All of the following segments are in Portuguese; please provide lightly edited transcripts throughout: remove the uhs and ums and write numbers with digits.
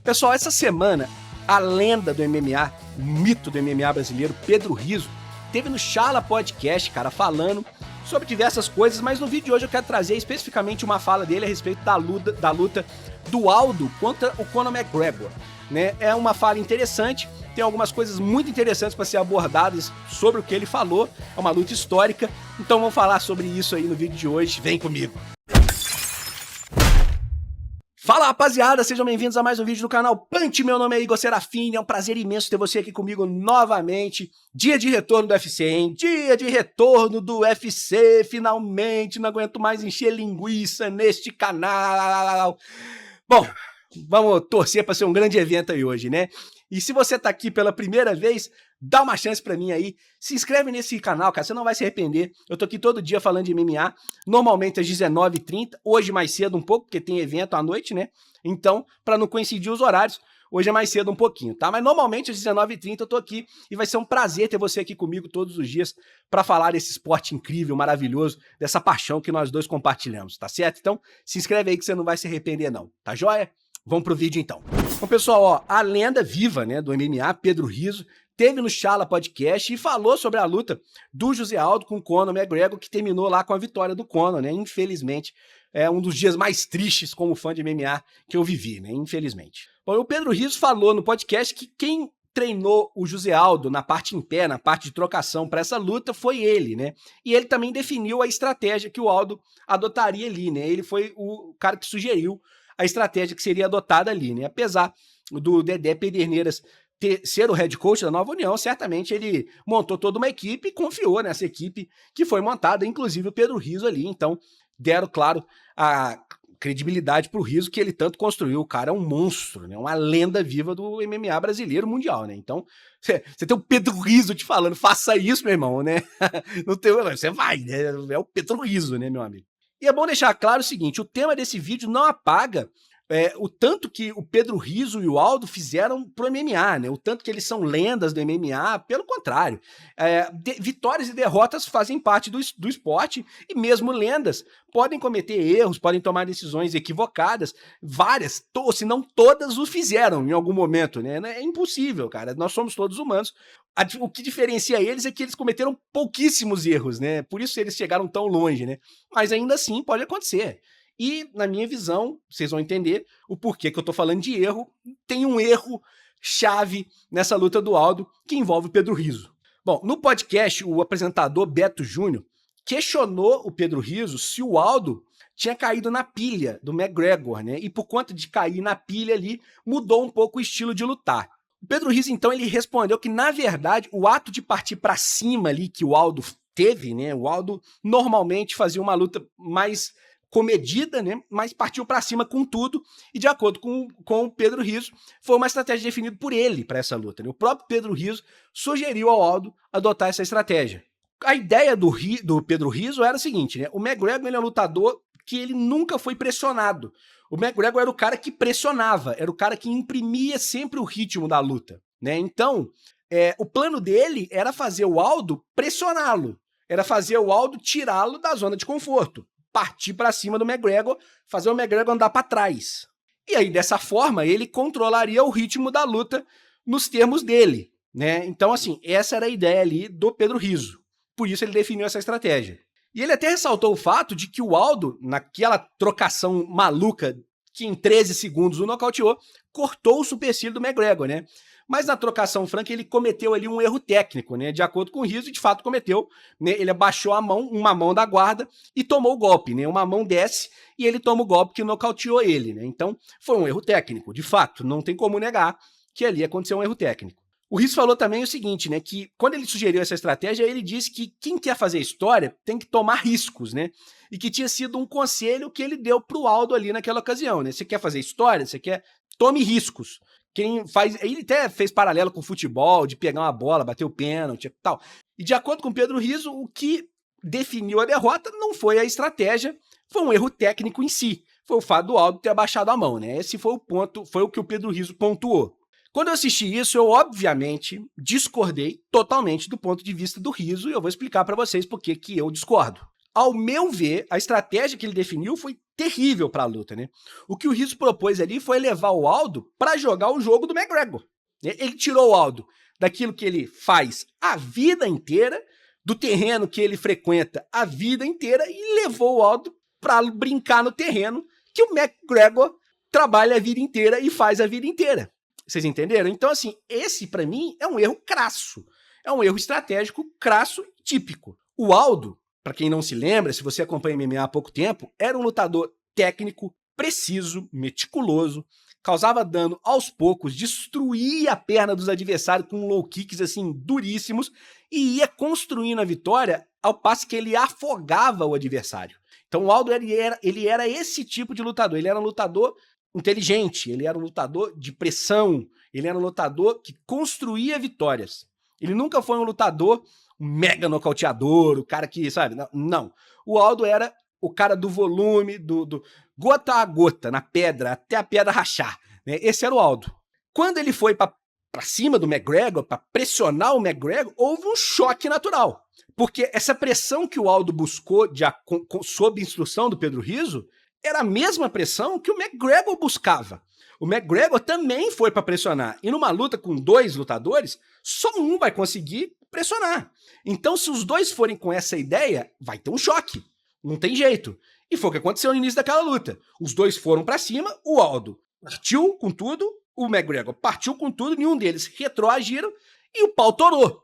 Pessoal, essa semana, a lenda do MMA, o mito do MMA brasileiro, Pedro Rizzo, teve no Chala Podcast, cara, falando sobre diversas coisas, mas no vídeo de hoje eu quero trazer especificamente uma fala dele a respeito da luta do Aldo contra o Conor McGregor, né? É uma fala interessante, tem algumas coisas muito interessantes para ser abordadas sobre o que ele falou, é uma luta histórica, então vamos falar sobre isso aí no vídeo de hoje, vem comigo! Fala rapaziada, sejam bem-vindos a mais um vídeo do canal Punch, meu nome é Igor Serafini, é um prazer imenso ter você aqui comigo novamente. Dia de retorno do UFC, hein? Dia de retorno do UFC, finalmente, não aguento mais encher linguiça neste canal. Bom, vamos torcer para ser um grande evento aí hoje, né? E se você tá aqui pela primeira vez, dá uma chance pra mim aí, se inscreve nesse canal, cara, você não vai se arrepender. Eu tô aqui todo dia falando de MMA, normalmente às 19h30, hoje mais cedo um pouco, porque tem evento à noite, né? Então, pra não coincidir os horários, hoje é mais cedo um pouquinho, tá? Mas normalmente às 19h30 eu tô aqui e vai ser um prazer ter você aqui comigo todos os dias pra falar desse esporte incrível, maravilhoso, dessa paixão que nós dois compartilhamos, tá certo? Então, se inscreve aí que você não vai se arrepender não, tá joia? Vamos pro vídeo então. Bom, pessoal, ó, a lenda viva, né, do MMA, Pedro Rizzo, teve no Chala Podcast e falou sobre a luta do José Aldo com o Conor McGregor, que terminou lá com a vitória do Conor, né? Infelizmente, é um dos dias mais tristes como fã de MMA que eu vivi, né? Infelizmente. Bom, o Pedro Rizzo falou no podcast que quem treinou o José Aldo na parte em pé, na parte de trocação para essa luta foi ele, né? E ele também definiu a estratégia que o Aldo adotaria ali, né? Ele foi o cara que sugeriu a estratégia que seria adotada ali, né? Apesar do Dedé Pederneiras ser o head coach da Nova União, certamente ele montou toda uma equipe e confiou nessa equipe que foi montada, inclusive o Pedro Rizzo ali, então deram, claro, a credibilidade pro Rizzo que ele tanto construiu. O cara é um monstro, né? Uma lenda viva do MMA brasileiro mundial, né? Então, você tem o Pedro Rizzo te falando, faça isso, meu irmão, né? Você vai, né? É o Pedro Rizzo, né, meu amigo? E é bom deixar claro o seguinte, o tema desse vídeo não apaga o tanto que o Pedro Rizzo e o Aldo fizeram pro MMA, né? O tanto que eles são lendas do MMA, pelo contrário. Vitórias e derrotas fazem parte do esporte e mesmo lendas podem cometer erros, podem tomar decisões equivocadas. Várias, se não todas, o fizeram em algum momento, né? É impossível, cara. Nós somos todos humanos. O que diferencia eles é que eles cometeram pouquíssimos erros, né? Por isso eles chegaram tão longe, né? Mas ainda assim pode acontecer. E, na minha visão, vocês vão entender o porquê que eu tô falando de erro. Tem um erro chave nessa luta do Aldo que envolve o Pedro Rizzo. Bom, no podcast, o apresentador Beto Júnior questionou o Pedro Rizzo se o Aldo tinha caído na pilha do McGregor, né? E por conta de cair na pilha ali, mudou um pouco o estilo de lutar. O Pedro Rizzo, então, ele respondeu que, na verdade, o ato de partir para cima ali que o Aldo teve, né? O Aldo normalmente fazia uma luta mais comedida, né, mas partiu para cima com tudo e de acordo com o Pedro Rizzo, foi uma estratégia definida por ele para essa luta, né? O próprio Pedro Rizzo sugeriu ao Aldo adotar essa estratégia. A ideia do Pedro Rizzo era o seguinte, né? O McGregor ele é um lutador que ele nunca foi pressionado. O McGregor era o cara que pressionava, era o cara que imprimia sempre o ritmo da luta, né? Então, o plano dele era fazer o Aldo pressioná-lo, era fazer o Aldo tirá-lo da zona de conforto, partir para cima do McGregor, fazer o McGregor andar para trás. E aí, dessa forma, ele controlaria o ritmo da luta nos termos dele, né? Então, assim, essa era a ideia ali do Pedro Rizzo. Por isso ele definiu essa estratégia. E ele até ressaltou o fato de que o Aldo, naquela trocação maluca que em 13 segundos o nocauteou, cortou o supercílio do McGregor, né? Mas na trocação franca ele cometeu ali um erro técnico, né? De acordo com o Rizzo, de fato cometeu, né? Ele abaixou a mão, uma mão da guarda e tomou o golpe, né? Uma mão desce e ele toma o golpe que nocauteou ele, né? Então foi um erro técnico, de fato, não tem como negar que ali aconteceu um erro técnico. O Rizzo falou também o seguinte, né? Que quando ele sugeriu essa estratégia, ele disse que quem quer fazer história tem que tomar riscos, né? E que tinha sido um conselho que ele deu pro Aldo ali naquela ocasião, né? Você quer fazer história? Você quer? Tome riscos. Quem faz, ele até fez paralelo com o futebol, de pegar uma bola, bater o pênalti e tal. E de acordo com o Pedro Rizzo, o que definiu a derrota não foi a estratégia, foi um erro técnico em si. Foi o fato do Aldo ter abaixado a mão, né? Esse foi o ponto, foi o que o Pedro Rizzo pontuou. Quando eu assisti isso, eu obviamente discordei totalmente do ponto de vista do Rizzo e eu vou explicar para vocês por que eu discordo. Ao meu ver, a estratégia que ele definiu foi terrível para a luta, né? O que o Rizzo propôs ali foi levar o Aldo para jogar o jogo do McGregor. Ele tirou o Aldo daquilo que ele faz a vida inteira, do terreno que ele frequenta a vida inteira, e levou o Aldo para brincar no terreno que o McGregor trabalha a vida inteira e faz a vida inteira. Vocês entenderam? Então, assim, esse para mim é um erro crasso. É um erro estratégico crasso e típico. O Aldo, para quem não se lembra, se você acompanha MMA há pouco tempo, era um lutador técnico, preciso, meticuloso, causava dano aos poucos, destruía a perna dos adversários com low kicks assim duríssimos e ia construindo a vitória ao passo que ele afogava o adversário. Então o Aldo ele era esse tipo de lutador, ele era um lutador inteligente, ele era um lutador de pressão, ele era um lutador que construía vitórias. Ele nunca foi um lutador mega nocauteador, o cara que, sabe, não. O Aldo era o cara do volume, do gota a gota, na pedra, até a pedra rachar, né? Esse era o Aldo. Quando ele foi para cima do McGregor, para pressionar o McGregor, houve um choque natural. Porque essa pressão que o Aldo buscou sob instrução do Pedro Rizzo era a mesma pressão que o McGregor buscava. O McGregor também foi para pressionar. E numa luta com dois lutadores, só um vai conseguir pressionar. Então, se os dois forem com essa ideia, vai ter um choque. Não tem jeito. E foi o que aconteceu no início daquela luta. Os dois foram para cima, o Aldo partiu com tudo, o McGregor partiu com tudo, nenhum deles retroagiram e o pau torou.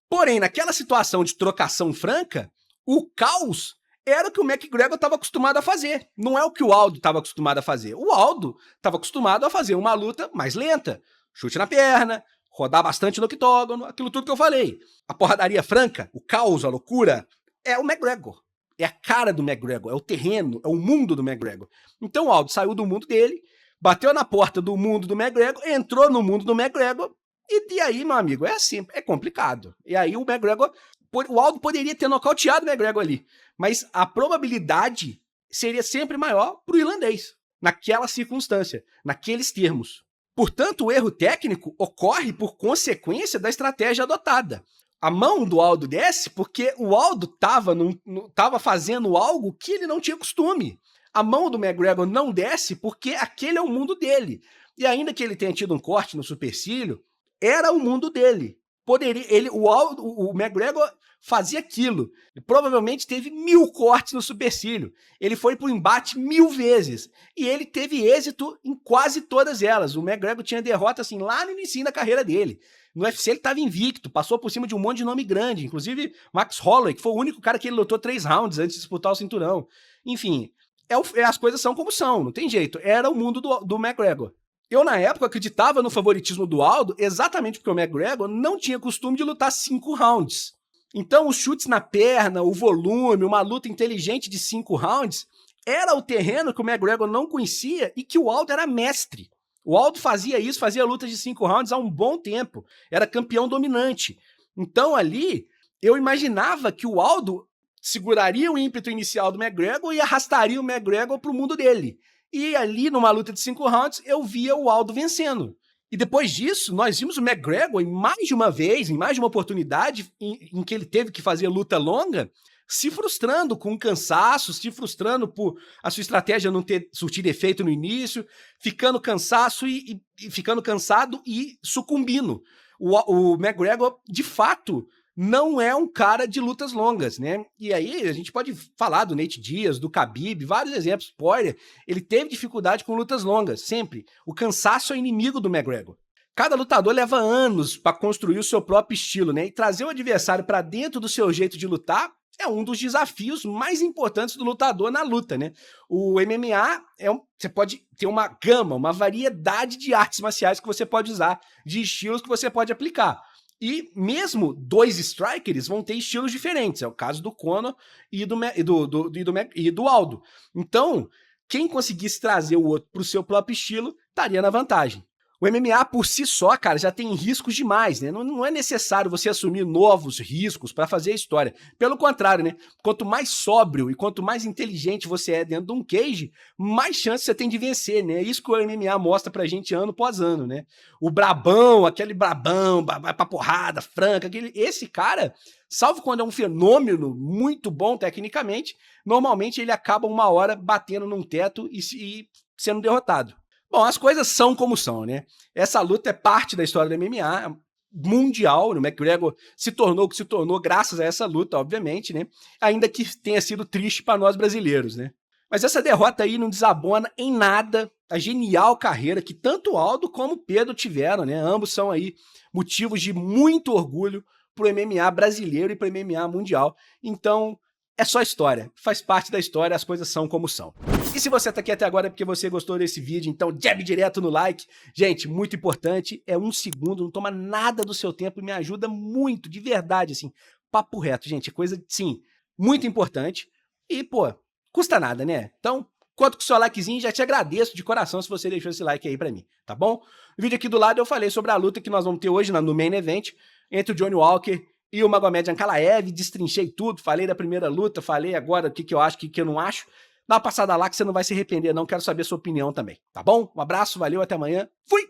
Porém, naquela situação de trocação franca, o caos era o que o McGregor estava acostumado a fazer. Não é o que o Aldo estava acostumado a fazer. O Aldo estava acostumado a fazer uma luta mais lenta. Chute na perna, rodar bastante no octógono, aquilo tudo que eu falei. A porradaria franca, o caos, a loucura, é o McGregor. É a cara do McGregor, é o terreno, é o mundo do McGregor. Então o Aldo saiu do mundo dele, bateu na porta do mundo do McGregor, entrou no mundo do McGregor, e aí, meu amigo, é assim, é complicado. E aí o McGregor, o Aldo poderia ter nocauteado o McGregor ali, mas a probabilidade seria sempre maior pro irlandês, naquela circunstância, naqueles termos. Portanto, o erro técnico ocorre por consequência da estratégia adotada. A mão do Aldo desce porque o Aldo estava fazendo algo que ele não tinha costume. A mão do McGregor não desce porque aquele é o mundo dele. E ainda que ele tenha tido um corte no supercílio, era o mundo dele. O McGregor fazia aquilo. Ele provavelmente teve 1000 cortes no supercílio. Ele foi pro embate 1000 vezes. E ele teve êxito em quase todas elas. O McGregor tinha derrota assim lá no início da carreira dele. No UFC ele estava invicto, passou por cima de um monte de nome grande. Inclusive Max Holloway, que foi o único cara que ele lutou 3 rounds antes de disputar o cinturão. Enfim, as coisas são como são, não tem jeito. Era o mundo do McGregor. Eu, na época, acreditava no favoritismo do Aldo exatamente porque o McGregor não tinha costume de lutar 5 rounds. Então, os chutes na perna, o volume, uma luta inteligente de 5 rounds, era o terreno que o McGregor não conhecia e que o Aldo era mestre. O Aldo fazia isso, fazia lutas de 5 rounds há um bom tempo. Era campeão dominante. Então, ali, eu imaginava que o Aldo seguraria o ímpeto inicial do McGregor e arrastaria o McGregor para o mundo dele. E ali, numa luta de 5 rounds, eu via o Aldo vencendo. E depois disso, nós vimos o McGregor, em mais de uma vez, em mais de uma oportunidade, em que ele teve que fazer luta longa, se frustrando com cansaço, se frustrando por a sua estratégia não ter surtido efeito no início, ficando cansado e sucumbindo. O McGregor, de fato, não é um cara de lutas longas, né? E aí a gente pode falar do Nate Diaz, do Khabib, vários exemplos. Poirier, ele teve dificuldade com lutas longas, sempre. O cansaço é inimigo do McGregor. Cada lutador leva anos para construir o seu próprio estilo, né? E trazer o adversário para dentro do seu jeito de lutar é um dos desafios mais importantes do lutador na luta, né? O MMA você pode ter uma gama, uma variedade de artes marciais que você pode usar, de estilos que você pode aplicar. E mesmo dois strikers vão ter estilos diferentes. É o caso do Conor e do Aldo. Então, quem conseguisse trazer o outro para o seu próprio estilo, estaria na vantagem. O MMA por si só, cara, já tem riscos demais, né? Não é necessário você assumir novos riscos para fazer a história. Pelo contrário, né? Quanto mais sóbrio e quanto mais inteligente você é dentro de um cage, mais chance você tem de vencer, né? É isso que o MMA mostra pra gente ano após ano, né? O brabão, aquele brabão, vai pra porrada, franca, esse cara, salvo quando é um fenômeno muito bom tecnicamente, normalmente ele acaba uma hora batendo num teto e sendo derrotado. Bom, as coisas são como são, né? Essa luta é parte da história do MMA mundial, o McGregor se tornou o que se tornou graças a essa luta, obviamente, né? Ainda que tenha sido triste para nós brasileiros, né? Mas essa derrota aí não desabona em nada a genial carreira que tanto Aldo como Pedro tiveram, né? Ambos são aí motivos de muito orgulho pro MMA brasileiro e pro MMA mundial. Então, é só história, faz parte da história, as coisas são como são. E se você tá aqui até agora é porque você gostou desse vídeo, então jab direto no like. Gente, muito importante, é 1 segundo, não toma nada do seu tempo e me ajuda muito, de verdade, assim. Papo reto, gente, é coisa, sim, muito importante. E, pô, custa nada, né? Então, conto com o seu likezinho, já te agradeço de coração se você deixou esse like aí pra mim, tá bom? No vídeo aqui do lado eu falei sobre a luta que nós vamos ter hoje no Main Event, entre o Johnny Walker e o Magomed Ankalaev, destrinchei tudo, falei da primeira luta, falei agora o que eu acho, o que eu não acho. Dá uma passada lá que você não vai se arrepender não, quero saber a sua opinião também, tá bom? Um abraço, valeu, até amanhã, fui!